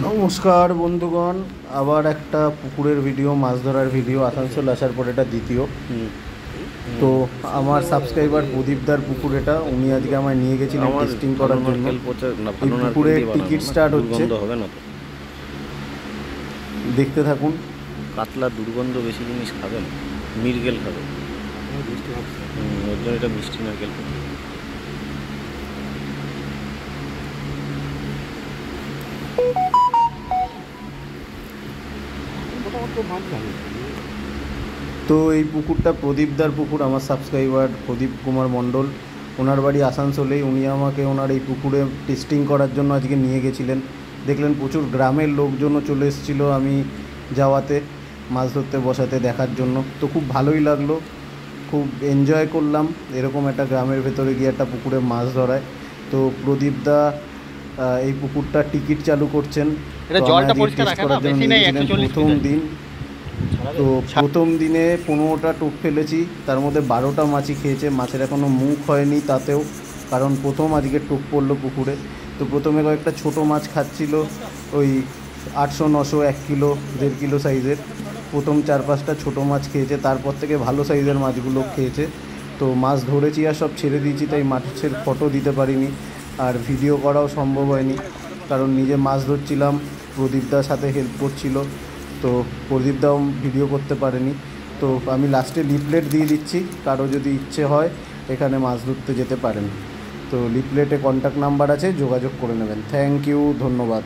নমস্কার বন্ধুগণ, আবার একটা পুকুরের ভিডিও, মাছ ধরার ভিডিও। আসানসোল আসার পর এটা দ্বিতীয়। তো আমার সাবস্ক্রাইবার প্রদীপদার পুকুর এটা, উনি আজকে আমায় নিয়ে গেছিলেন টেস্টিং করার জন্য। এই পুকুরের টিকিট স্টার্ট হচ্ছে, হবে না তো, দেখতে থাকুন। কাতলা দুর্গন্ধ বেশি জিনিস খাবেন, মিরগেল খাবেন, ওর জন্য এটা মিষ্টি নারকেল। তো এই পুকুরটা প্রদীপদার পুকুর, আমার সাবস্ক্রাইবার প্রদীপ কুমার মণ্ডল, ওনার বাড়ি আসানসোলেই। উনি আমাকে ওনার এই পুকুরে টেস্টিং করার জন্য আজকে নিয়ে গেছিলেন। দেখলেন প্রচুর গ্রামের লোকজনও চলে এসেছিলো আমি যাওয়াতে, মাছ ধরতে বসাতে দেখার জন্য। তো খুব ভালোই লাগলো, খুব এনজয় করলাম এরকম একটা গ্রামের ভেতরে গিয়ে একটা পুকুরে মাছ ধরায়। তো প্রদীপদা এই পুকুরটা টিকিট চালু করছেন প্রথম দিন। তো প্রথম দিনে 15টা টোপ ফেলেছি, তার মধ্যে 12টা মাছই খেয়েছে। মাছের এখনও মুখ হয়নি তাতেও, কারণ প্রথম আজকে টোপ পড়লো পুকুরে। তো প্রথমে কয়েকটা ছোটো মাছ খাচ্ছিল, ওই 800, 900, 1 কিলো, 1.5 কিলো সাইজের। প্রথম 4-5টা ছোটো মাছ খেয়েছে, তারপর থেকে ভালো সাইজের মাছগুলো খেয়েছে। তো মাছ ধরেছি আর সব ছেড়ে দিয়েছি, তাই মাছের ফটো দিতে পারিনি আর ভিডিও করাও সম্ভব হয়নি, কারণ নিজে মাছ ধরছিলাম, প্রদীপদার সাথে হেল্প করছিল। তো প্রদীপদাও ভিডিও করতে পারেনি। তো আমি লাস্টে লিফলেট দিয়ে দিচ্ছি, কারো যদি ইচ্ছে হয় এখানে মাছ ধরতে যেতে পারেন। তো লিফলেটে কন্ট্যাক্ট নাম্বার আছে, যোগাযোগ করে নেবেন। থ্যাংক ইউ, ধন্যবাদ।